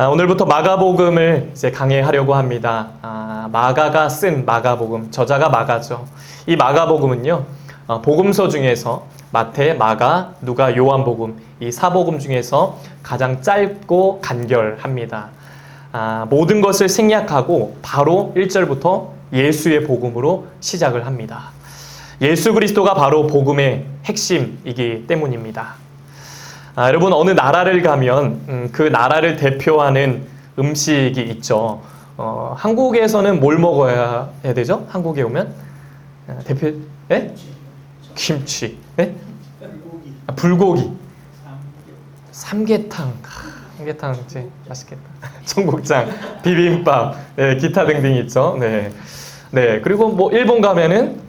오늘부터 마가복음을 이제 강해하려고 합니다. 마가가 쓴 마가복음, 저자가 마가죠. 이 마가복음은요, 복음서 중에서 마태, 마가, 누가, 요한복음, 이 사복음 중에서 가장 짧고 간결합니다. 모든 것을 생략하고 바로 1절부터 예수의 복음으로 시작을 합니다. 예수 그리스도가 바로 복음의 핵심이기 때문입니다. 여러분, 어느 나라를 가면 그 나라를 대표하는 음식이 있죠. 한국에서는 뭘 먹어야 해야 되죠? 한국에 오면 대표, 네? 김치, 네? 불고기, 삼계탕, 삼계탕 이제 맛있겠다. 청국장, 비빔밥, 네, 기타 등등 있죠. 네, 네. 그리고 뭐 일본 가면은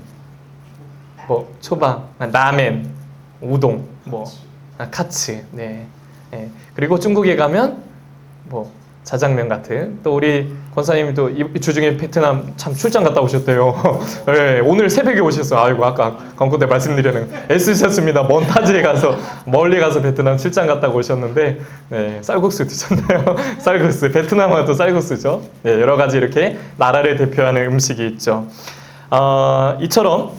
뭐 초밥, 라멘, 우동, 뭐 카츠, 네. 네. 그리고 중국에 가면 뭐 자장면 같은, 또 우리 권사님도 이 주중에 베트남 참 출장 갔다 오셨대요. 네, 오늘 새벽에 오셨어요. 아이고, 아까 광고 때 말씀드리는 애쓰셨습니다. 먼 타지에 가서, 멀리 가서 베트남 출장 갔다 오셨는데, 네, 쌀국수 드셨나요? 쌀국수, 베트남은 또 쌀국수죠. 네, 여러 가지 이렇게 나라를 대표하는 음식이 있죠. 이처럼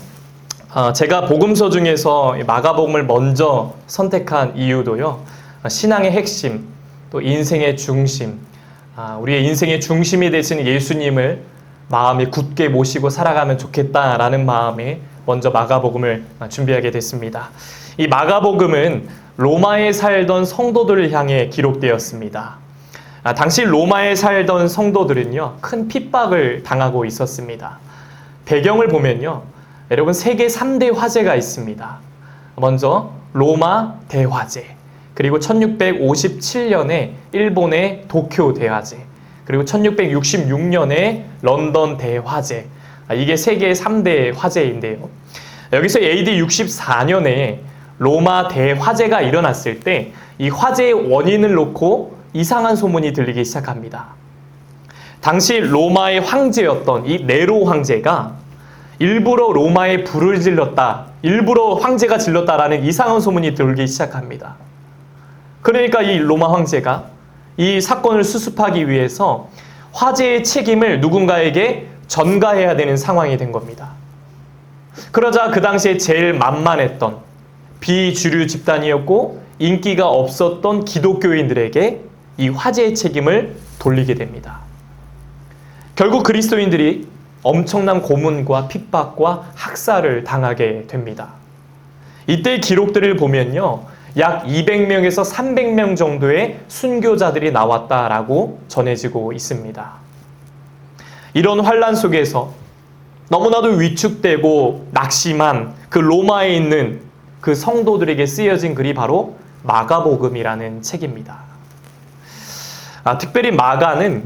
제가 복음서 중에서 마가복음을 먼저 선택한 이유도요, 신앙의 핵심, 또 인생의 중심, 우리의 인생의 중심이 되신 예수님을 마음에 굳게 모시고 살아가면 좋겠다라는 마음에 먼저 마가복음을 준비하게 됐습니다. 이 마가복음은 로마에 살던 성도들을 향해 기록되었습니다. 당시 로마에 살던 성도들은요, 큰 핍박을 당하고 있었습니다. 배경을 보면요, 여러분, 세계 3대 화재가 있습니다. 먼저 로마 대화재, 그리고 1657년에 일본의 도쿄 대화재, 그리고 1666년에 런던 대화재. 이게 세계 3대 화재인데요. 여기서 AD 64년에 로마 대화재가 일어났을 때 이 화재의 원인을 놓고 이상한 소문이 들리기 시작합니다. 당시 로마의 황제였던 이 네로 황제가 일부러 로마에 불을 질렀다, 일부러 황제가 질렀다라는 이상한 소문이 들기 시작합니다. 그러니까 이 로마 황제가 이 사건을 수습하기 위해서 화재의 책임을 누군가에게 전가해야 되는 상황이 된 겁니다. 그러자 그 당시에 제일 만만했던 비주류 집단이었고 인기가 없었던 기독교인들에게 이 화재의 책임을 돌리게 됩니다. 결국 그리스도인들이 엄청난 고문과 핍박과 학살을 당하게 됩니다. 이때 기록들을 보면요, 약 200명에서 300명 정도의 순교자들이 나왔다라고 전해지고 있습니다. 이런 환란 속에서 너무나도 위축되고 낙심한 그 로마에 있는 그 성도들에게 쓰여진 글이 바로 마가복음이라는 책입니다. 특별히 마가는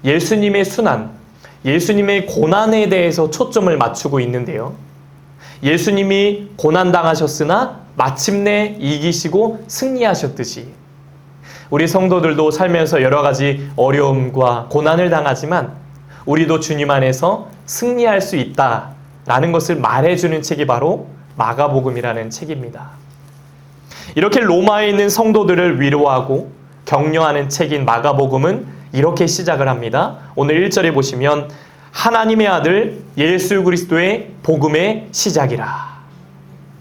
예수님의 순환, 예수님의 고난에 대해서 초점을 맞추고 있는데요. 예수님이 고난당하셨으나 마침내 이기시고 승리하셨듯이 우리 성도들도 살면서 여러 가지 어려움과 고난을 당하지만 우리도 주님 안에서 승리할 수 있다라는 것을 말해주는 책이 바로 마가복음이라는 책입니다. 이렇게 로마에 있는 성도들을 위로하고 격려하는 책인 마가복음은 이렇게 시작을 합니다. 오늘 1절에 보시면 하나님의 아들 예수 그리스도의 복음의 시작이라.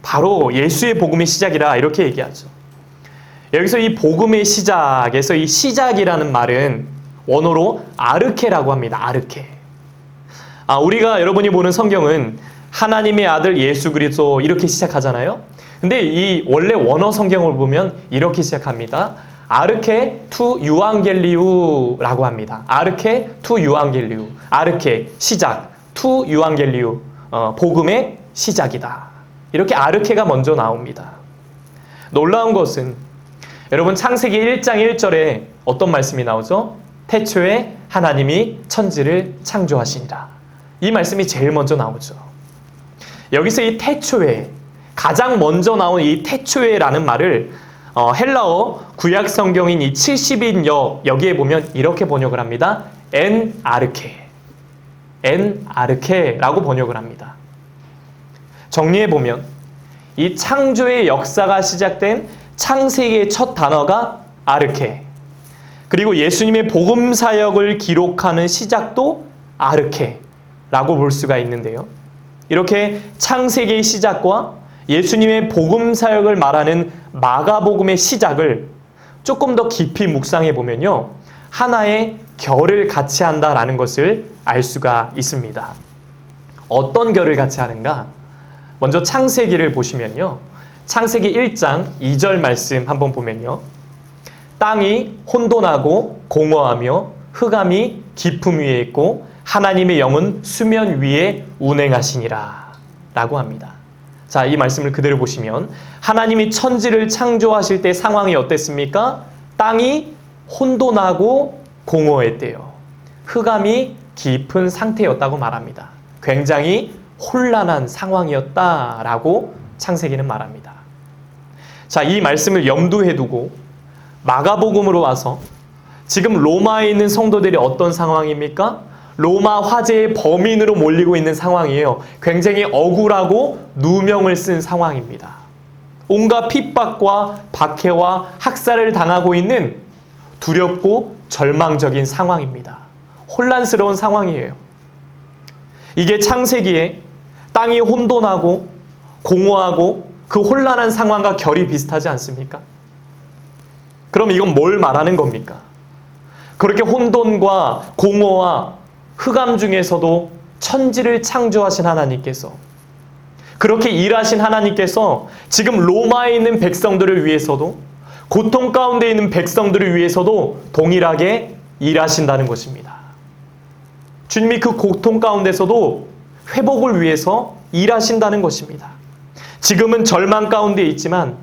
바로 예수의 복음의 시작이라 이렇게 얘기하죠. 여기서 이 복음의 시작에서 이 시작이라는 말은 원어로 아르케라고 합니다. 아르케. 우리가 여러분이 보는 성경은 하나님의 아들 예수 그리스도 이렇게 시작하잖아요. 근데 이 원래 원어 성경을 보면 이렇게 시작합니다. 아르케 투 유앙겔리우라고 합니다. 아르케 투 유앙겔리우. 아르케 시작, 투 유앙겔리우 복음의 시작이다. 이렇게 아르케가 먼저 나옵니다. 놀라운 것은 여러분 창세기 1장 1절에 어떤 말씀이 나오죠? 태초에 하나님이 천지를 창조하시니라. 이 말씀이 제일 먼저 나오죠. 여기서 이 태초에, 가장 먼저 나온 이 태초에라는 말을 헬라어 구약 성경인 이 70인 여기에 보면 이렇게 번역을 합니다. 엔 아르케라고 번역을 합니다. 정리해 보면 이 창조의 역사가 시작된 창세기의 첫 단어가 아르케, 그리고 예수님의 복음 사역을 기록하는 시작도 아르케라고 볼 수가 있는데요. 이렇게 창세기의 시작과 예수님의 복음 사역을 말하는 마가복음의 시작을 조금 더 깊이 묵상해 보면요, 하나의 결을 같이 한다라는 것을 알 수가 있습니다. 어떤 결을 같이 하는가? 먼저 창세기를 보시면요, 창세기 1장 2절 말씀 한번 보면요, 땅이 혼돈하고 공허하며 흑암이 깊음 위에 있고 하나님의 영은 수면 위에 운행하시니라 라고 합니다. 자, 이 말씀을 그대로 보시면 하나님이 천지를 창조하실 때 상황이 어땠습니까? 땅이 혼돈하고 공허했대요. 흑암이 깊은 상태였다고 말합니다. 굉장히 혼란한 상황이었다라고 창세기는 말합니다. 자, 이 말씀을 염두에 두고 마가복음으로 와서 지금 로마에 있는 성도들이 어떤 상황입니까? 로마 화재의 범인으로 몰리고 있는 상황이에요. 굉장히 억울하고 누명을 쓴 상황입니다. 온갖 핍박과 박해와 학살을 당하고 있는 두렵고 절망적인 상황입니다. 혼란스러운 상황이에요. 이게 창세기에 땅이 혼돈하고 공허하고 그 혼란한 상황과 결이 비슷하지 않습니까? 그럼 이건 뭘 말하는 겁니까? 그렇게 혼돈과 공허와 흑암 중에서도 천지를 창조하신 하나님께서, 그렇게 일하신 하나님께서 지금 로마에 있는 백성들을 위해서도, 고통 가운데 있는 백성들을 위해서도 동일하게 일하신다는 것입니다. 주님이 그 고통 가운데서도 회복을 위해서 일하신다는 것입니다. 지금은 절망 가운데 있지만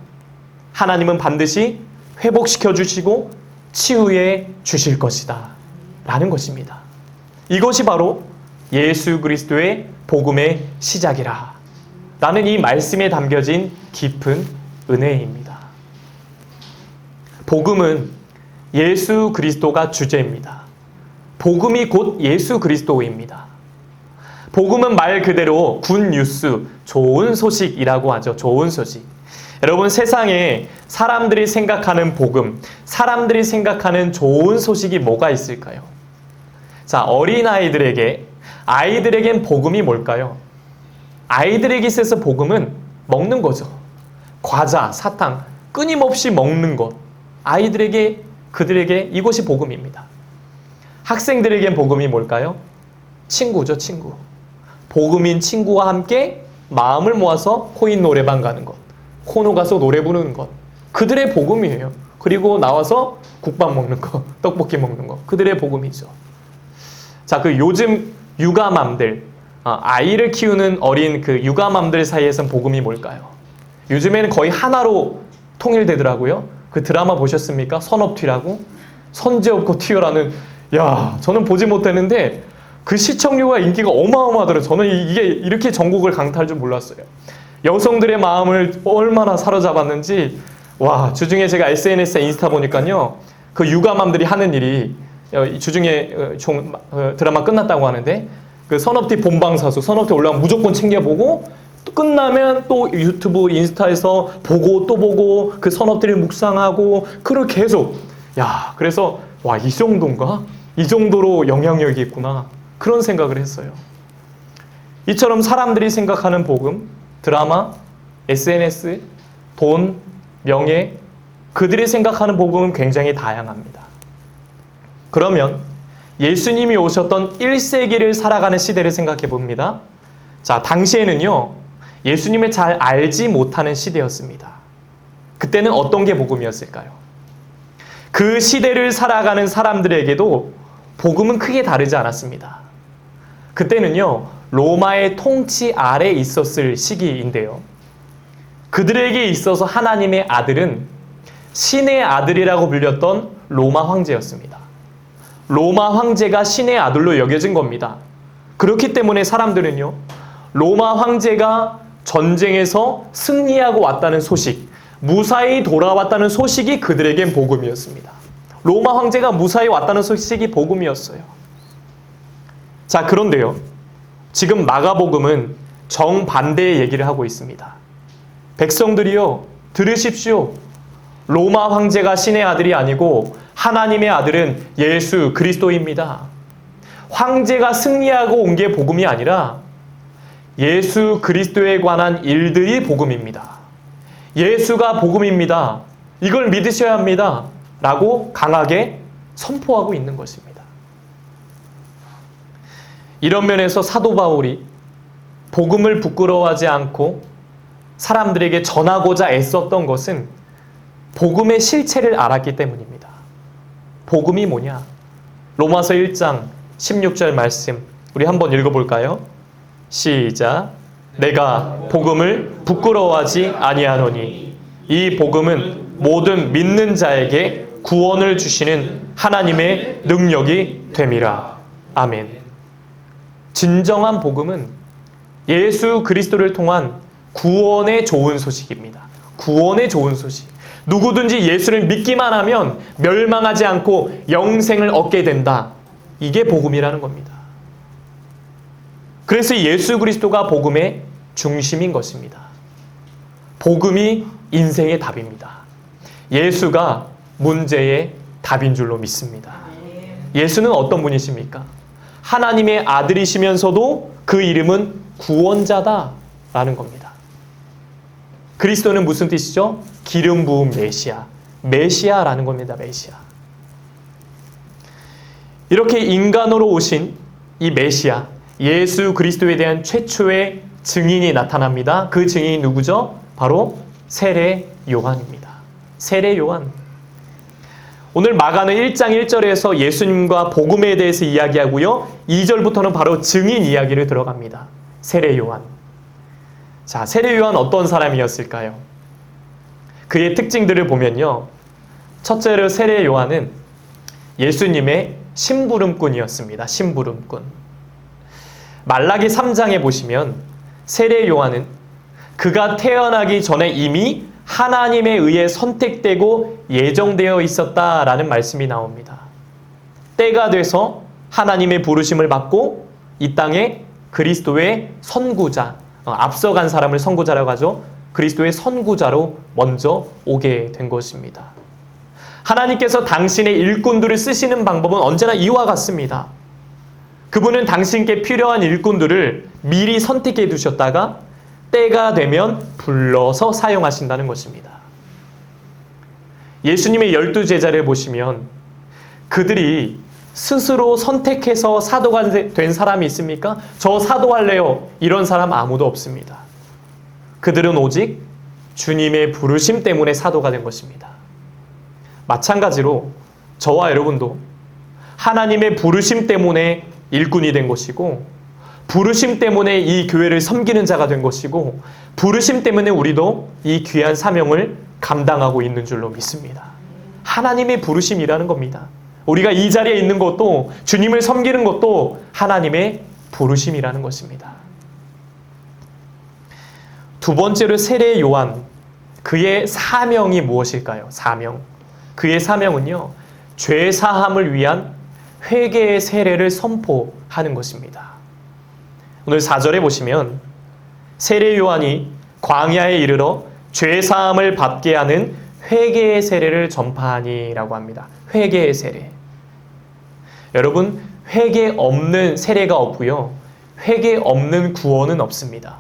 하나님은 반드시 회복시켜 주시고 치유해 주실 것이다 라는 것입니다. 이것이 바로 예수 그리스도의 복음의 시작이라 라는 이 말씀에 담겨진 깊은 은혜입니다. 복음은 예수 그리스도가 주제입니다. 복음이 곧 예수 그리스도입니다. 복음은 말 그대로 굿뉴스, 좋은 소식이라고 하죠. 좋은 소식. 여러분, 세상에 사람들이 생각하는 복음, 사람들이 생각하는 좋은 소식이 뭐가 있을까요? 자, 아이들에겐 복음이 뭘까요? 아이들에게 있어서 복음은 먹는 거죠. 과자, 사탕, 끊임없이 먹는 것. 그들에게 이것이 복음입니다. 학생들에겐 복음이 뭘까요? 친구죠, 친구. 복음인 친구와 함께 마음을 모아서 코인 노래방 가는 것, 코노 가서 노래 부르는 것, 그들의 복음이에요. 그리고 나와서 국밥 먹는 것, 떡볶이 먹는 것, 그들의 복음이죠. 자, 그 요즘 육아맘들, 아이를 키우는 어린 그 육아맘들 사이에선 복음이 뭘까요? 요즘에는 거의 하나로 통일되더라고요. 그 드라마 보셨습니까? 선업튀라고? 선제 없고 튀어라는, 야, 저는 보지 못했는데 그 시청률과 인기가 어마어마하더라고요. 저는 이게 이렇게 전국을 강타할 줄 몰랐어요. 여성들의 마음을 얼마나 사로잡았는지, 와, 주중에 제가 SNS에 인스타 보니까요, 그 육아맘들이 하는 일이, 주중에 드라마 끝났다고 하는데, 그 선업티 본방사수, 선업티 올라오면 무조건 챙겨보고, 또 끝나면 또 유튜브, 인스타에서 보고 또 보고, 그 선업티를 묵상하고, 그걸 계속, 야, 그래서, 와, 이 정도인가? 이 정도로 영향력이 있구나. 그런 생각을 했어요. 이처럼 사람들이 생각하는 복음, 드라마, SNS, 돈, 명예, 그들이 생각하는 복음은 굉장히 다양합니다. 그러면 예수님이 오셨던 1세기를 살아가는 시대를 생각해 봅니다. 자, 당시에는요, 예수님을 잘 알지 못하는 시대였습니다. 그때는 어떤 게 복음이었을까요? 그 시대를 살아가는 사람들에게도 복음은 크게 다르지 않았습니다. 그때는요, 로마의 통치 아래 있었을 시기인데요. 그들에게 있어서 하나님의 아들은 신의 아들이라고 불렸던 로마 황제였습니다. 로마 황제가 신의 아들로 여겨진 겁니다. 그렇기 때문에 사람들은요, 로마 황제가 전쟁에서 승리하고 왔다는 소식, 무사히 돌아왔다는 소식이 그들에겐 복음이었습니다. 로마 황제가 무사히 왔다는 소식이 복음이었어요. 자, 그런데요, 지금 마가복음은 정반대의 얘기를 하고 있습니다. 백성들이요, 들으십시오. 로마 황제가 신의 아들이 아니고 하나님의 아들은 예수 그리스도입니다. 황제가 승리하고 온 게 복음이 아니라 예수 그리스도에 관한 일들이 복음입니다. 예수가 복음입니다. 이걸 믿으셔야 합니다. 라고 강하게 선포하고 있는 것입니다. 이런 면에서 사도 바울이 복음을 부끄러워하지 않고 사람들에게 전하고자 애썼던 것은 복음의 실체를 알았기 때문입니다. 복음이 뭐냐? 로마서 1장 16절 말씀 우리 한번 읽어볼까요? 시작. 내가 복음을 부끄러워하지 아니하노니 이 복음은 모든 믿는 자에게 구원을 주시는 하나님의 능력이 됨이라. 아멘. 진정한 복음은 예수 그리스도를 통한 구원의 좋은 소식입니다. 구원의 좋은 소식. 누구든지 예수를 믿기만 하면 멸망하지 않고 영생을 얻게 된다. 이게 복음이라는 겁니다. 그래서 예수 그리스도가 복음의 중심인 것입니다. 복음이 인생의 답입니다. 예수가 문제의 답인 줄로 믿습니다. 예수는 어떤 분이십니까? 하나님의 아들이시면서도 그 이름은 구원자다라는 겁니다. 그리스도는 무슨 뜻이죠? 기름 부은 메시아. 메시아라는 겁니다. 메시아. 이렇게 인간으로 오신 이 메시아, 예수 그리스도에 대한 최초의 증인이 나타납니다. 그 증인이 누구죠? 바로 세례 요한입니다. 세례 요한. 오늘 마가는 1장 1절에서 예수님과 복음에 대해서 이야기하고요. 2절부터는 바로 증인 이야기를 들어갑니다. 세례 요한. 자, 세례 요한 어떤 사람이었을까요? 그의 특징들을 보면요. 첫째로 세례 요한은 예수님의 심부름꾼이었습니다. 심부름꾼. 말라기 3장에 보시면 세례 요한은 그가 태어나기 전에 이미 하나님에 의해 선택되고 예정되어 있었다라는 말씀이 나옵니다. 때가 돼서 하나님의 부르심을 받고 이 땅에 그리스도의 선구자, 앞서간 사람을 선구자라고 하죠. 그리스도의 선구자로 먼저 오게 된 것입니다. 하나님께서 당신의 일꾼들을 쓰시는 방법은 언제나 이와 같습니다. 그분은 당신께 필요한 일꾼들을 미리 선택해 두셨다가 때가 되면 불러서 사용하신다는 것입니다. 예수님의 12제자를 보시면 그들이 스스로 선택해서 사도가 된 사람이 있습니까? 저 사도할래요. 이런 사람 아무도 없습니다. 그들은 오직 주님의 부르심 때문에 사도가 된 것입니다. 마찬가지로 저와 여러분도 하나님의 부르심 때문에 일꾼이 된 것이고 부르심 때문에 이 교회를 섬기는 자가 된 것이고 부르심 때문에 우리도 이 귀한 사명을 감당하고 있는 줄로 믿습니다. 하나님의 부르심이라는 겁니다. 우리가 이 자리에 있는 것도 주님을 섬기는 것도 하나님의 부르심이라는 것입니다. 두 번째로 세례 요한, 그의 사명이 무엇일까요? 사명. 그의 사명은요, 죄 사함을 위한 회개의 세례를 선포하는 것입니다. 오늘 4절에 보시면 세례 요한이 광야에 이르러 죄 사함을 받게 하는 회개의 세례를 전파하니라고 합니다. 회개의 세례. 여러분, 회개 없는 세례가 없고요. 회개 없는 구원은 없습니다.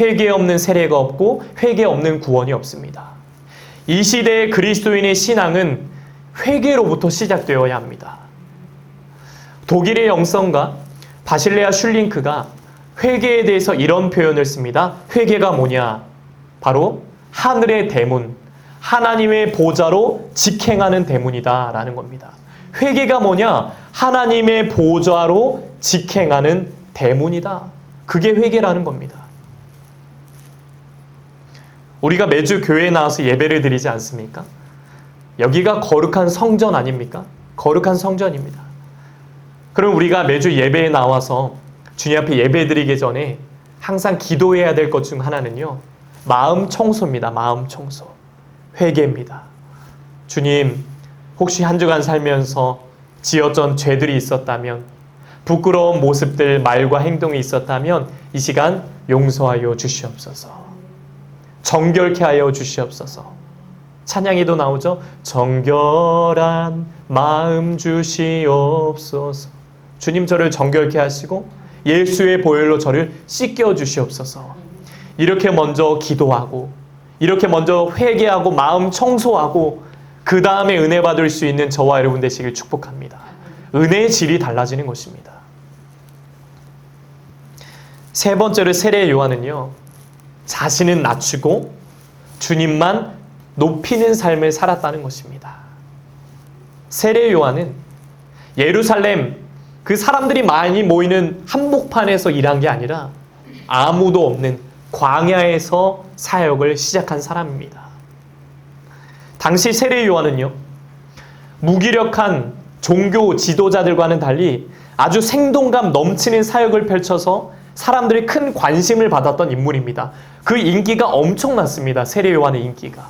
회개 없는 세례가 없고 회개 없는 구원이 없습니다. 이 시대의 그리스도인의 신앙은 회개로부터 시작되어야 합니다. 독일의 영성가 바실레아 슐링크가 회개에 대해서 이런 표현을 씁니다. 회개가 뭐냐? 바로 하늘의 대문, 하나님의 보좌로 직행하는 대문이다 라는 겁니다. 회개가 뭐냐? 하나님의 보좌로 직행하는 대문이다. 그게 회개라는 겁니다. 우리가 매주 교회에 나와서 예배를 드리지 않습니까? 여기가 거룩한 성전 아닙니까? 거룩한 성전입니다. 그럼 우리가 매주 예배에 나와서 주님 앞에 예배 드리기 전에 항상 기도해야 될 것 중 하나는요, 마음 청소입니다. 마음 청소. 회개입니다. 주님, 혹시 한 주간 살면서 지었던 죄들이 있었다면, 부끄러운 모습들, 말과 행동이 있었다면 이 시간 용서하여 주시옵소서. 정결케 하여 주시옵소서. 찬양에도 나오죠. 정결한 마음 주시옵소서. 주님 저를 정결케 하시고 예수의 보혈로 저를 씻겨 주시옵소서. 이렇게 먼저 기도하고 이렇게 먼저 회개하고 마음 청소하고 그 다음에 은혜 받을 수 있는 저와 여러분 되시길 축복합니다. 은혜의 질이 달라지는 것입니다. 세 번째로 세례 요한은요, 자신은 낮추고 주님만 높이는 삶을 살았다는 것입니다. 세례 요한은 예루살렘 그 사람들이 많이 모이는 한복판에서 일한 게 아니라 아무도 없는 광야에서 사역을 시작한 사람입니다. 당시 세례 요한은요, 무기력한 종교 지도자들과는 달리 아주 생동감 넘치는 사역을 펼쳐서 사람들의 큰 관심을 받았던 인물입니다. 그 인기가 엄청났습니다. 세례 요한의 인기가.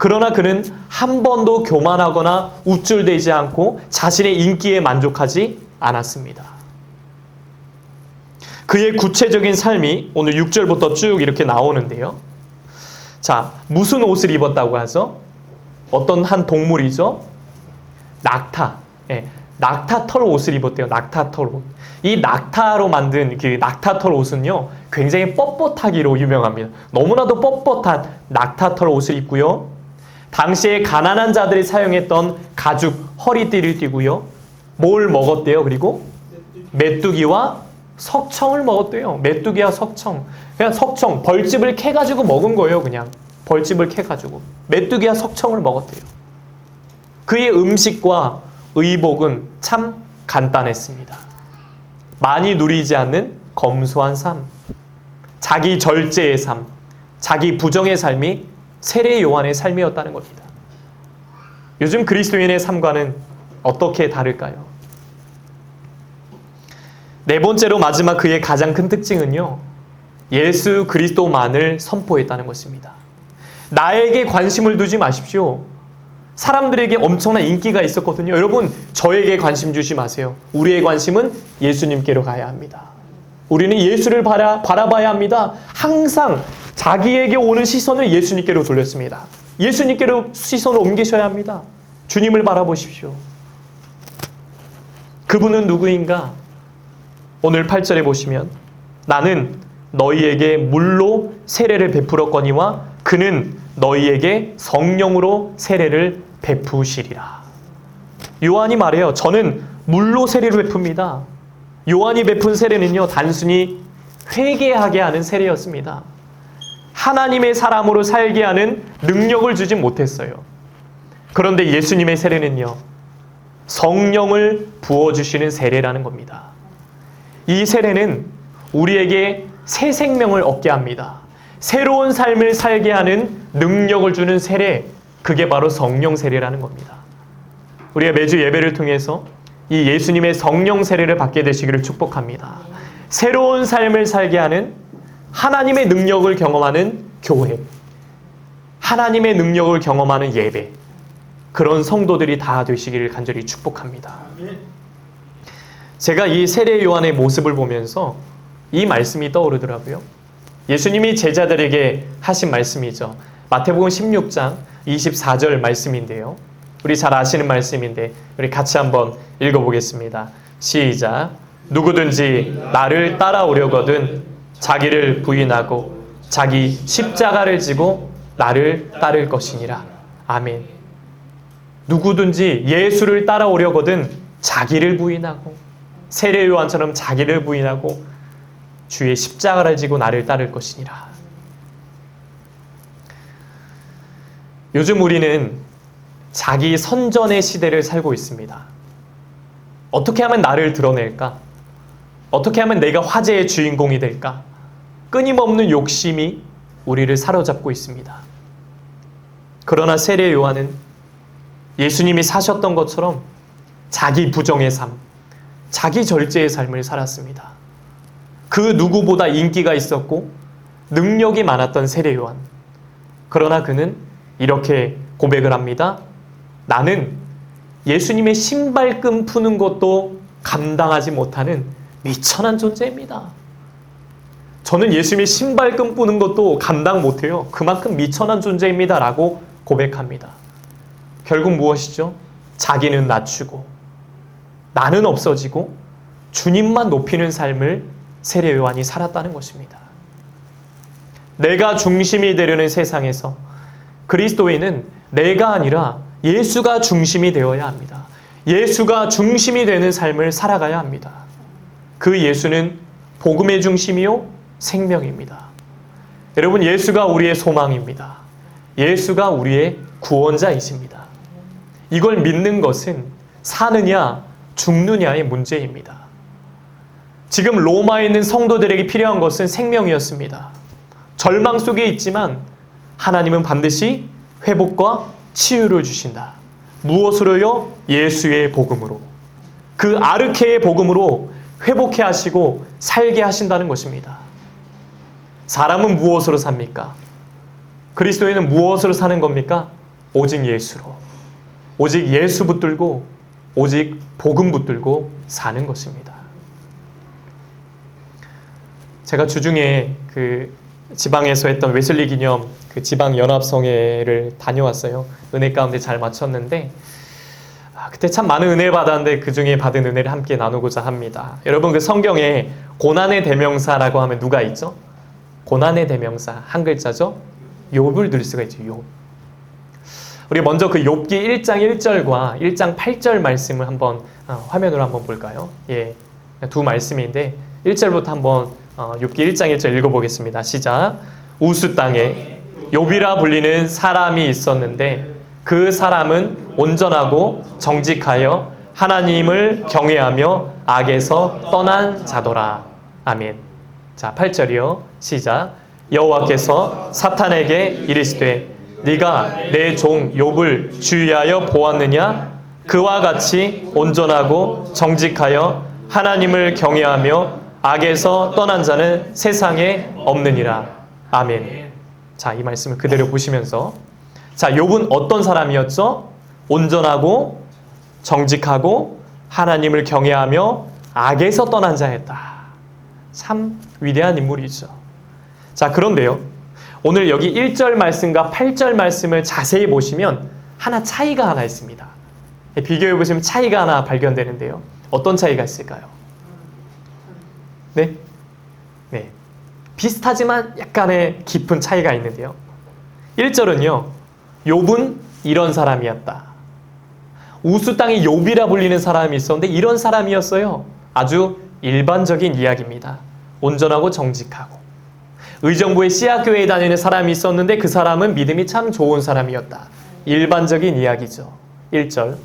그러나 그는 한 번도 교만하거나 우쭐대지 않고 자신의 인기에 만족하지 않았습니다. 그의 구체적인 삶이 오늘 6절부터 쭉 이렇게 나오는데요. 자, 무슨 옷을 입었다고 하죠? 어떤 한 동물이죠? 낙타. 낙타털 옷을 입었대요. 낙타털 옷. 이 낙타로 만든 그 낙타털 옷은요, 굉장히 뻣뻣하기로 유명합니다. 너무나도 뻣뻣한 낙타털 옷을 입고요. 당시에 가난한 자들이 사용했던 가죽 허리띠를 띠고요. 뭘 먹었대요? 그리고 메뚜기와 석청을 먹었대요. 메뚜기와 석청. 그냥 석청, 벌집을 캐가지고 먹은 거예요. 그냥 벌집을 캐가지고 메뚜기와 석청을 먹었대요. 그의 음식과 의복은 참 간단했습니다. 많이 누리지 않는 검소한 삶, 자기 절제의 삶, 자기 부정의 삶이 세례 요한의 삶이었다는 겁니다. 요즘 그리스도인의 삶과는 어떻게 다를까요? 네 번째로 마지막 그의 가장 큰 특징은요, 예수 그리스도만을 선포했다는 것입니다. 나에게 관심을 두지 마십시오. 사람들에게 엄청난 인기가 있었거든요. 여러분, 저에게 관심 주지 마세요. 우리의 관심은 예수님께로 가야 합니다. 우리는 예수를 바라봐야 합니다. 항상 자기에게 오는 시선을 예수님께로 돌렸습니다. 예수님께로 시선을 옮기셔야 합니다. 주님을 바라보십시오. 그분은 누구인가? 오늘 8절에 보시면 나는 너희에게 물로 세례를 베풀었거니와 그는 너희에게 성령으로 세례를 베푸시리라. 요한이 말해요. 저는 물로 세례를 베풉니다. 요한이 베푼 세례는요, 단순히 회개하게 하는 세례였습니다. 하나님의 사람으로 살게 하는 능력을 주지 못했어요. 그런데 예수님의 세례는요, 성령을 부어주시는 세례라는 겁니다. 이 세례는 우리에게 새 생명을 얻게 합니다. 새로운 삶을 살게 하는 능력을 주는 세례, 그게 바로 성령 세례라는 겁니다. 우리가 매주 예배를 통해서 이 예수님의 성령 세례를 받게 되시기를 축복합니다. 새로운 삶을 살게 하는 하나님의 능력을 경험하는 교회, 하나님의 능력을 경험하는 예배, 그런 성도들이 다 되시기를 간절히 축복합니다. 제가 이 세례 요한의 모습을 보면서 이 말씀이 떠오르더라고요. 예수님이 제자들에게 하신 말씀이죠. 마태복음 16장 24절 말씀인데요. 우리 잘 아시는 말씀인데 우리 같이 한번 읽어보겠습니다. 시작. 누구든지 나를 따라오려거든 자기를 부인하고 자기 십자가를 지고 나를 따를 것이니라. 아멘. 누구든지 예수를 따라오려거든 자기를 부인하고, 세례 요한처럼 자기를 부인하고 주의 십자가를 지고 나를 따를 것이니라. 요즘 우리는 자기 선전의 시대를 살고 있습니다. 어떻게 하면 나를 드러낼까? 어떻게 하면 내가 화제의 주인공이 될까? 끊임없는 욕심이 우리를 사로잡고 있습니다. 그러나 세례 요한은 예수님이 사셨던 것처럼 자기 부정의 삶, 자기 절제의 삶을 살았습니다. 그 누구보다 인기가 있었고 능력이 많았던 세례 요한. 그러나 그는 이렇게 고백을 합니다. 나는 예수님의 신발끈 푸는 것도 감당하지 못하는 미천한 존재입니다. 저는 예수님의 신발끈 푸는 것도 감당 못해요. 그만큼 미천한 존재입니다. 라고 고백합니다. 결국 무엇이죠? 자기는 낮추고 나는 없어지고 주님만 높이는 삶을 세례 요한이 살았다는 것입니다. 내가 중심이 되려는 세상에서 그리스도인은 내가 아니라 예수가 중심이 되어야 합니다. 예수가 중심이 되는 삶을 살아가야 합니다. 그 예수는 복음의 중심이요 생명입니다. 여러분, 예수가 우리의 소망입니다. 예수가 우리의 구원자이십니다. 이걸 믿는 것은 사느냐 죽느냐의 문제입니다. 지금 로마에 있는 성도들에게 필요한 것은 생명이었습니다. 절망 속에 있지만 하나님은 반드시 회복과 치유를 주신다. 무엇으로요? 예수의 복음으로. 그 아르케의 복음으로 회복해 하시고 살게 하신다는 것입니다. 사람은 무엇으로 삽니까? 그리스도인은 무엇으로 사는 겁니까? 오직 예수로. 오직 예수 붙들고 오직 복음 붙들고 사는 것입니다. 제가 주중에 그 지방에서 했던 웨슬리 기념 그 지방 연합성회를 다녀왔어요. 은혜 가운데 잘 마쳤는데 그때 참 많은 은혜 받았는데 그 중에 받은 은혜를 함께 나누고자 합니다. 여러분, 그 성경에 고난의 대명사라고 하면 누가 있죠? 고난의 대명사 한 글자죠? 욥을 들 수가 있죠. 욥. 우리 먼저 그 욥기 1장 1절과 1장 8절 말씀을 한번 화면으로 한번 볼까요? 예, 두 말씀인데 1절부터 한번 욥기 1장 1절 읽어보겠습니다. 시작. 우스 땅에 욥이라 불리는 사람이 있었는데 그 사람은 온전하고 정직하여 하나님을 경외하며 악에서 떠난 자더라. 아멘. 자, 8절이요. 시작. 여호와께서 사탄에게 이르시되 네가 내 종 욥을 주의하여 보았느냐? 그와 같이 온전하고 정직하여 하나님을 경외하며 악에서 떠난 자는 세상에 없느니라. 아멘. 자, 이 말씀을 그대로 보시면서 자, 욥은 어떤 사람이었죠? 온전하고 정직하고 하나님을 경외하며 악에서 떠난 자였다. 참 위대한 인물이죠. 자, 그런데요, 오늘 여기 1절 말씀과 8절 말씀을 자세히 보시면 차이가 하나 있습니다. 비교해 보시면 차이가 하나 발견되는데요. 어떤 차이가 있을까요? 네? 네. 비슷하지만 약간의 깊은 차이가 있는데요. 1절은요. 욥은 이런 사람이었다. 우스 땅에 욥이라 불리는 사람이 있었는데 이런 사람이었어요. 아주 일반적인 이야기입니다. 온전하고 정직하고 의정부의 씨앗교회에 다니는 사람이 있었는데 그 사람은 믿음이 참 좋은 사람이었다. 일반적인 이야기죠. 1절.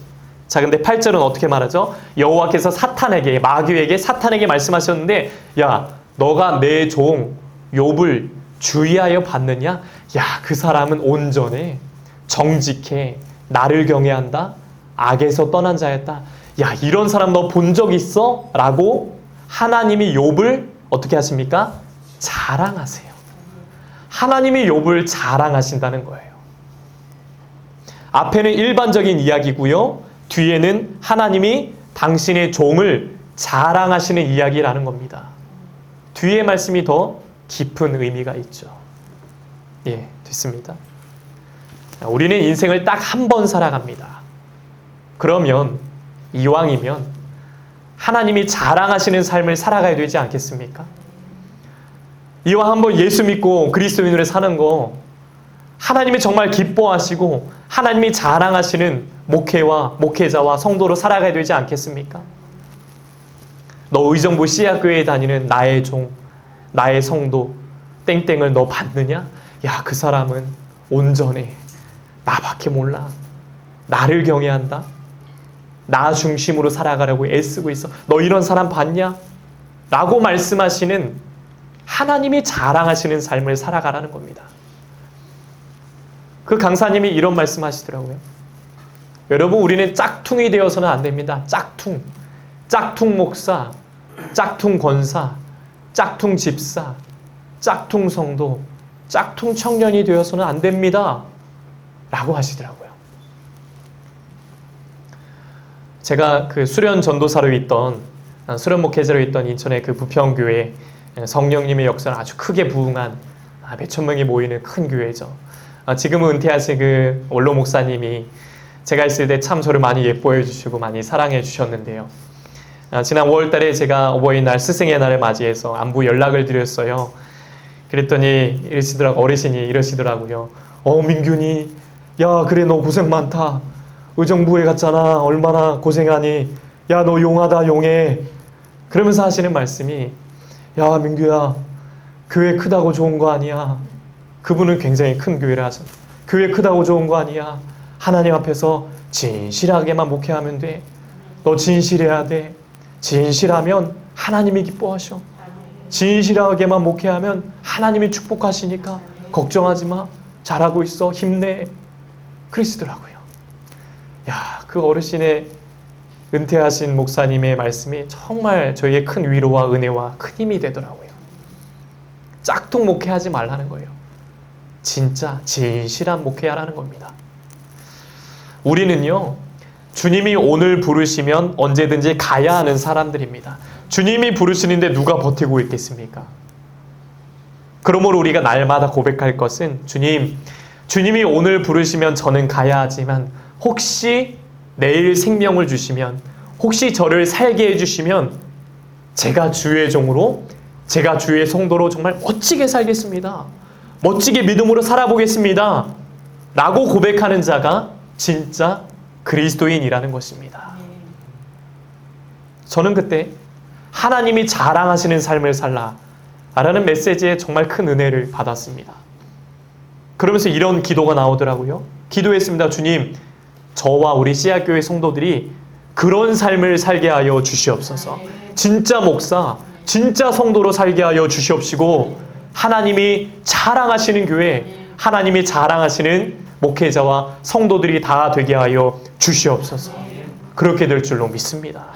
자, 근데 8절은 어떻게 말하죠? 여호와께서 사탄에게, 마귀에게, 사탄에게 말씀하셨는데 야, 너가 내 종 욥을 주의하여 봤느냐? 야, 그 사람은 온전해, 정직해, 나를 경외한다, 악에서 떠난 자였다. 야, 이런 사람 너 본 적 있어? 라고 하나님이 욥을 어떻게 하십니까? 자랑하세요. 하나님이 욥을 자랑하신다는 거예요. 앞에는 일반적인 이야기고요. 뒤에는 하나님이 당신의 종을 자랑하시는 이야기라는 겁니다. 뒤에 말씀이 더 깊은 의미가 있죠. 예, 됐습니다. 우리는 인생을 딱 한 번 살아갑니다. 그러면 이왕이면 하나님이 자랑하시는 삶을 살아가야 되지 않겠습니까? 이왕 한번 예수 믿고 그리스도인으로 사는 거 하나님이 정말 기뻐하시고 하나님이 자랑하시는 목회와 목회자와 성도로 살아가야 되지 않겠습니까? 너 의정부 씨앗교회에 다니는 나의 종, 나의 성도 땡땡을 너 봤느냐? 야, 그 사람은 온전해, 나밖에 몰라, 나를 경외한다, 나 중심으로 살아가려고 애쓰고 있어, 너 이런 사람 봤냐? 라고 말씀하시는 하나님이 자랑하시는 삶을 살아가라는 겁니다. 그 강사님이 이런 말씀 하시더라고요. 여러분, 우리는 짝퉁이 되어서는 안 됩니다. 짝퉁 목사, 짝퉁 권사, 짝퉁 집사, 짝퉁 성도, 짝퉁 청년이 되어서는 안 됩니다. 라고 하시더라고요. 제가 그 수련 전도사로 있던, 수련 목회자로 있던 인천의 그 부평교회 성령님의 역사를 아주 크게 부응한 몇천 명이 모이는 큰 교회죠. 지금은 은퇴하신 그 원로 목사님이 제가 있을 때 참 저를 많이 예뻐해 주시고 많이 사랑해 주셨는데요. 지난 5월 달에 제가 어버이날 스승의 날을 맞이해서 안부 연락을 드렸어요. 그랬더니 어르신이 이러시더라고요. 민균이, 야, 그래, 너 고생 많다. 의정부에 갔잖아. 얼마나 고생하니. 야, 너 용하다, 용해. 그러면서 하시는 말씀이, 야, 민규야, 교회 크다고 좋은 거 아니야. 그분은 굉장히 큰 교회를 하셨어. 교회 크다고 좋은 거 아니야. 하나님 앞에서 진실하게만 목회하면 돼. 너 진실해야 돼. 진실하면 하나님이 기뻐하셔. 진실하게만 목회하면 하나님이 축복하시니까 걱정하지 마. 잘하고 있어. 힘내. 그러시더라고요. 야, 그 어르신의 은퇴하신 목사님의 말씀이 정말 저희의 큰 위로와 은혜와 큰 힘이 되더라고요. 짝퉁 목회하지 말라는 거예요. 진짜 진실한 목회하라는 겁니다. 우리는요, 주님이 오늘 부르시면 언제든지 가야 하는 사람들입니다. 주님이 부르시는데 누가 버티고 있겠습니까? 그러므로 우리가 날마다 고백할 것은, 주님이 오늘 부르시면 저는 가야 하지만 혹시 내일 생명을 주시면, 혹시 저를 살게 해주시면 제가 주의 종으로, 제가 주의 성도로 정말 멋지게 살겠습니다. 멋지게 믿음으로 살아보겠습니다. 라고 고백하는 자가 진짜 그리스도인이라는 것입니다. 저는 그때 하나님이 자랑하시는 삶을 살라 라는 메시지에 정말 큰 은혜를 받았습니다. 그러면서 이런 기도가 나오더라고요. 기도했습니다. 주님, 저와 우리 씨앗교회 성도들이 그런 삶을 살게 하여 주시옵소서. 진짜 목사, 진짜 성도로 살게 하여 주시옵시고, 하나님이 자랑하시는 교회, 하나님이 자랑하시는 목회자와 성도들이 다 되게 하여 주시옵소서. 그렇게 될 줄로 믿습니다.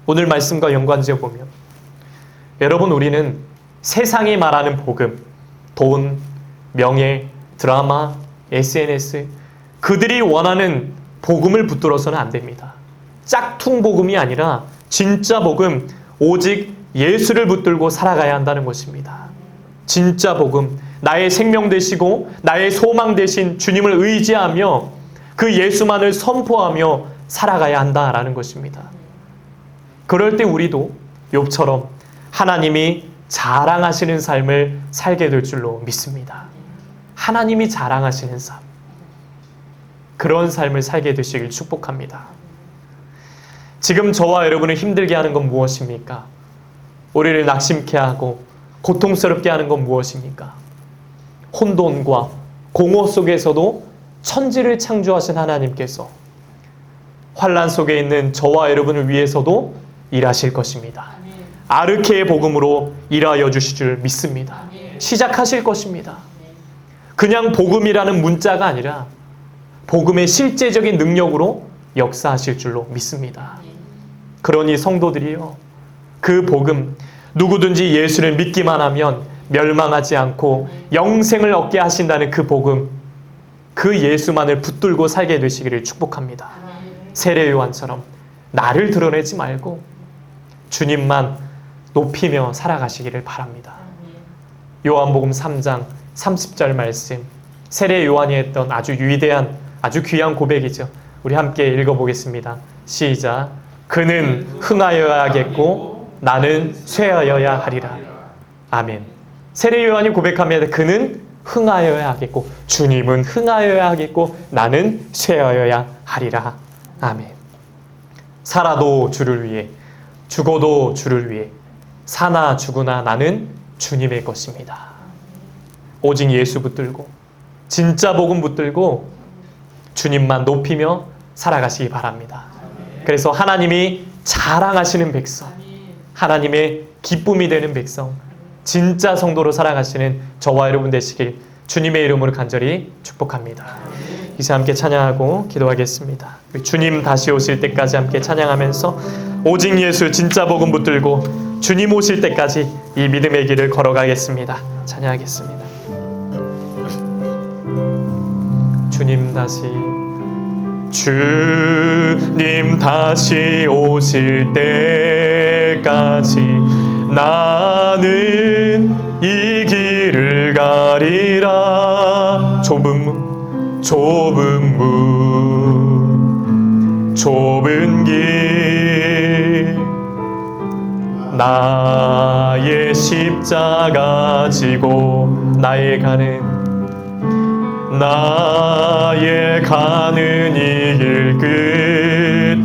오늘 말씀과 연관지어 보면, 여러분, 우리는 세상이 말하는 복음, 돈, 명예, 드라마, SNS, 그들이 원하는 복음을 붙들어서는 안 됩니다. 짝퉁 복음이 아니라 진짜 복음, 오직 예수를 붙들고 살아가야 한다는 것입니다. 진짜 복음, 나의 생명 되시고 나의 소망 되신 주님을 의지하며 그 예수만을 선포하며 살아가야 한다라는 것입니다. 그럴 때 우리도 욥처럼 하나님이 자랑하시는 삶을 살게 될 줄로 믿습니다. 하나님이 자랑하시는 삶, 그런 삶을 살게 되시길 축복합니다. 지금 저와 여러분을 힘들게 하는 건 무엇입니까? 우리를 낙심케 하고 고통스럽게 하는 건 무엇입니까? 혼돈과 공허 속에서도 천지를 창조하신 하나님께서 환난 속에 있는 저와 여러분을 위해서도 일하실 것입니다. 아르케의 복음으로 일하여 주실 줄 믿습니다. 시작하실 것입니다. 그냥 복음이라는 문자가 아니라 복음의 실제적인 능력으로 역사하실 줄로 믿습니다. 그러니 성도들이요, 그 복음, 누구든지 예수를 믿기만 하면 멸망하지 않고 영생을 얻게 하신다는 그 복음, 그 예수만을 붙들고 살게 되시기를 축복합니다. 세례 요한처럼 나를 드러내지 말고 주님만 높이며 살아가시기를 바랍니다. 요한복음 3장 30절 말씀, 세례 요한이 했던 아주 위대한, 아주 귀한 고백이죠. 우리 함께 읽어보겠습니다. 시작. 그는 흥하여야겠고 나는 쇠하여야 하리라. 아멘. 세례 요한이 고백합니다. 그는 흥하여야 하겠고, 주님은 흥하여야 하겠고, 나는 쇠하여야 하리라. 아멘. 살아도 주를 위해, 죽어도 주를 위해, 사나 죽으나 나는 주님의 것입니다. 오직 예수 붙들고, 진짜 복음 붙들고 주님만 높이며 살아가시기 바랍니다. 그래서 하나님이 자랑하시는 백성, 하나님의 기쁨이 되는 백성, 진짜 성도로 살아가시는 저와 여러분 되시길 주님의 이름으로 간절히 축복합니다. 이제 함께 찬양하고 기도하겠습니다. 주님 다시 오실 때까지 함께 찬양하면서 오직 예수 진짜 복음 붙들고 주님 오실 때까지 이 믿음의 길을 걸어가겠습니다. 찬양하겠습니다. 주님 다시 오실 때까지 나는 이 길을 가리라. 좁은 문 좁은 길 나의 십자가 지고 나의 가는 이 길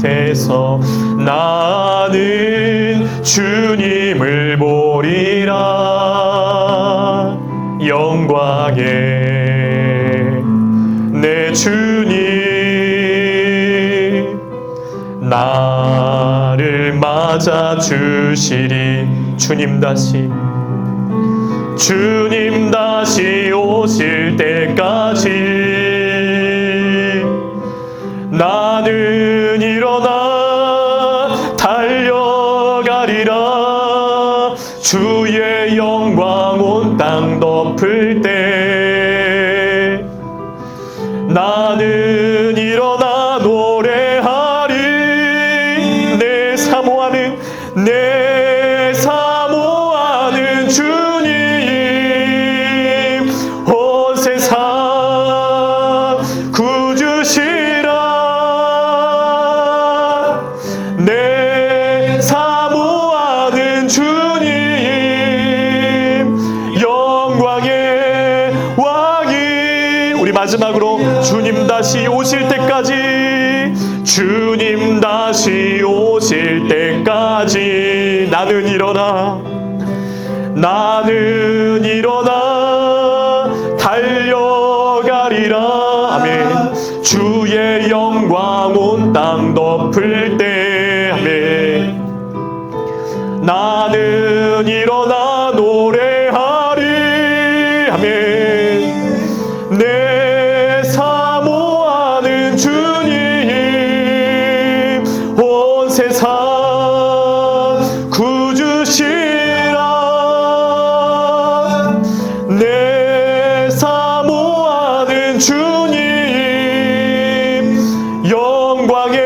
끝에서 나는 주님을 보리라. 영광에 내 주님 나를 맞아 주시리. 주님 다시 오실 때까지 나는 일어나 달려가리라. 주의 영광 온 땅 덮을 때 나는 일어나 노래하리. 내 사모하는 주님 온 세상 구주시라. 내 사모하는 주님 영광의 왕이. 우리 마지막으로 주님 다시 오실 때까지 나는 일어나 달려가리라. 아멘. 주의 영광 온 땅 덮을 때 아멘. 나는 일어나 노래하리. 아멘. 내 사모하는 주님 온 세상 구주시라. 내 사모하는 주님 영광의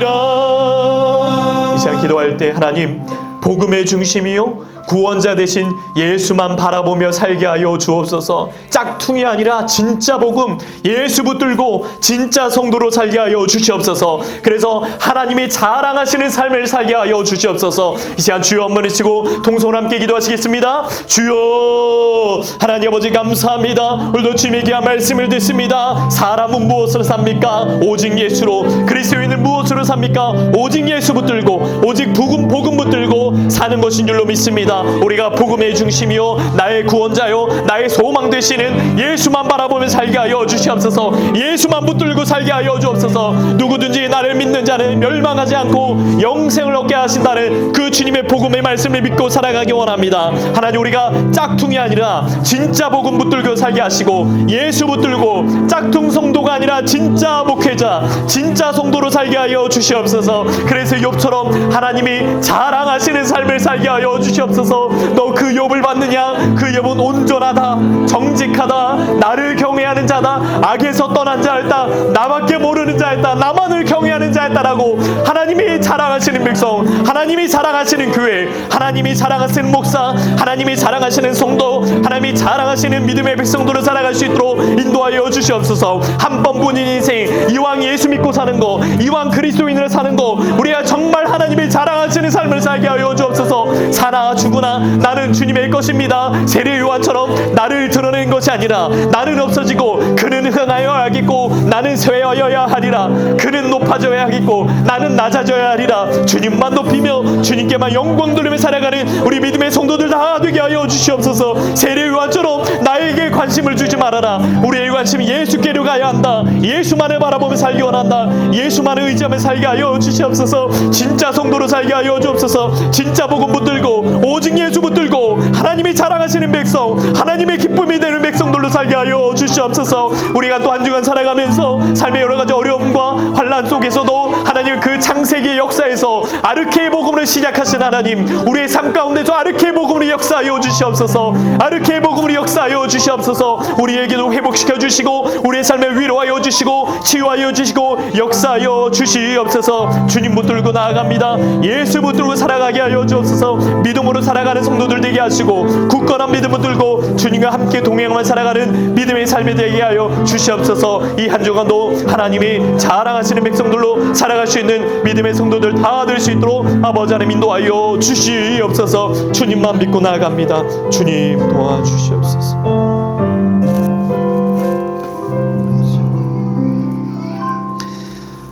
왕이시라. 이 시간 기도할 때 하나님 복음의 중심이요 구원자 되신 예수만 바라보며 살게 하여 주옵소서. 짝퉁이 아니라 진짜 복음 예수 붙들고 진짜 성도로 살게 하여 주시옵소서. 그래서 하나님이 자랑하시는 삶을 살게 하여 주시옵소서. 이 시간 주여 한번 외치고 통성으로 함께 기도하시겠습니다. 주여 하나님 아버지 감사합니다. 오늘도 주님의 귀한 말씀을 듣습니다. 사람은 무엇으로 삽니까? 오직 예수로. 그리스도인은 무엇으로 삽니까? 오직 예수 붙들고 오직 복음 붙들고 사는 것인 줄로 믿습니다. 우리가 복음의 중심이요 나의 구원자요 나의 소망 되시는 예수만 바라보며 살게 하여 주시옵소서. 예수만 붙들고 살게 하여 주옵소서. 누구든지 나를 믿는 자는 멸망하지 않고 영생을 얻게 하신다는 그 주님의 복음의 말씀을 믿고 살아가기 원합니다. 하나님 우리가 짝퉁이 아니라 진짜 복음 붙들고 살게 하시고 예수 붙들고 짝퉁 성도가 아니라 진짜 목회자 진짜 성도로 살게 하여 주시옵소서. 그래서 욥처럼 하나님이 자랑하시는 삶을 살게 하여 주시옵소서. 너 그 욥을 봤느냐? 그 욥은 온전하다 정직하다 나를 경외하는 자다 악에서 떠난 자였다 나밖에 모르는 자였다 나만을 경외하는 자였다라고 하나님이 자랑하시는 백성 하나님이 자랑하시는 교회 하나님이 자랑하시는 목사 하나님이 자랑하시는 성도 하나님이 자랑하시는 믿음의 백성들을 살아갈 수 있도록 인도하여 주시옵소서. 한 번뿐인 인생 이왕 예수 믿고 사는 거 이왕 그리스도인으로 사는 거 우리가 정말 하나님이 자랑하시는 삶을 살게 하여 주옵소서. 사나 죽으나 나는 주님의 것입니다. 세례 요한처럼 나를 드러낸 것이 아니라 나는 없어지고 그는 흥하여 하겠고 나는 쇠하여야 하리라. 그는 높아져야 하겠고 나는 낮아져야 하리라. 주님만 높이며 주님께만 영광 돌리며 살아가는 우리 믿음의 성도들 다 되게 하여 주시옵소서. 세례 요한처럼 나에게 관심을 주지 말아라. 우리의 관심이 예수께로 가야 한다. 예수만을 바라보며 살기 원한다. 예수만을 의지하며 살게 하여 주시옵소서. 진짜 성도로 살게 하여 주옵소서. 진짜 복음 붙들고 오직 예수 붙들고 하나님이 자랑하시는 백성 하나님의 기쁨이 되는 백성들로 살게 하여 주시옵소서. 우리가 또 한 주간 살아가면서 삶의 여러 가지 어려움과 환난 속에서도 하나님 그 창세기의 역사에서 아르케의 복음을 시작하신 하나님, 우리의 삶 가운데서 아르케의 복음을 역사하여 주시옵소서. 아르케의 복음을 역사하여 주시옵소서. 우리에게도 회복시켜 주시고 우리의 삶에 위로하여 주시고 치유하여 주시고 역사하여 주시옵소서. 주님 붙들고 나아갑니다. 예수 붙들고 살아가게 하여 주옵소서. 믿음으로 살아가는 성도들 되게 하시고 굳건한 믿음 붙들고 주님과 함께 동행만 살아가는 믿음의 삶이 되게 하여 주시옵소서. 이 한 주간도 하나님이 자랑하시는 백성들로 살아갈 수 있는 믿음의 성도들 다 될 수 있도록 아버지 하나님 인도하여 주시옵소서. 주님만 믿고 나아갑니다. 주님 도와주시옵소서.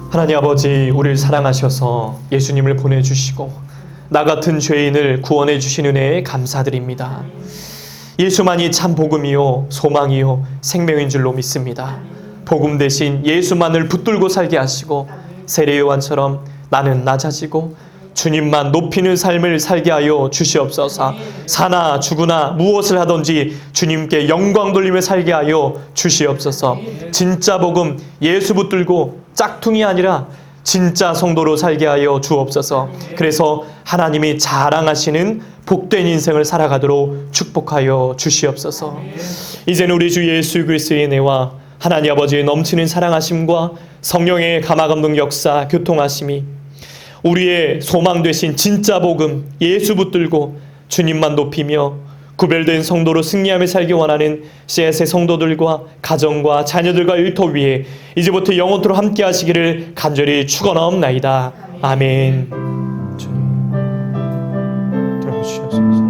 하나님 아버지, 우리를 사랑하셔서 예수님을 보내주시고 나 같은 죄인을 구원해 주신 은혜에 감사드립니다. 예수만이 참 복음이요 소망이요 생명인 줄로 믿습니다. 복음 대신 예수만을 붙들고 살게 하시고 세례 요한처럼 나는 낮아지고 주님만 높이는 삶을 살게 하여 주시옵소서. 사나 죽으나 무엇을 하든지 주님께 영광 돌리며 살게 하여 주시옵소서. 진짜 복음 예수 붙들고 짝퉁이 아니라 진짜 성도로 살게 하여 주옵소서. 그래서 하나님이 자랑하시는 복된 인생을 살아가도록 축복하여 주시옵소서. 이제는 우리 주 예수 그리스도의 은혜와 하나님 아버지의 넘치는 사랑하심과 성령의 감화감동 역사 교통하심이 우리의 소망 되신 진짜 복음 예수 붙들고 주님만 높이며 구별된 성도로 승리하며 살기 원하는 CS의 성도들과 가정과 자녀들과 일터 위에 이제부터 영원토록 함께 하시기를 간절히 축원하옵나이다. 아멘. 주님 들어주시옵소서.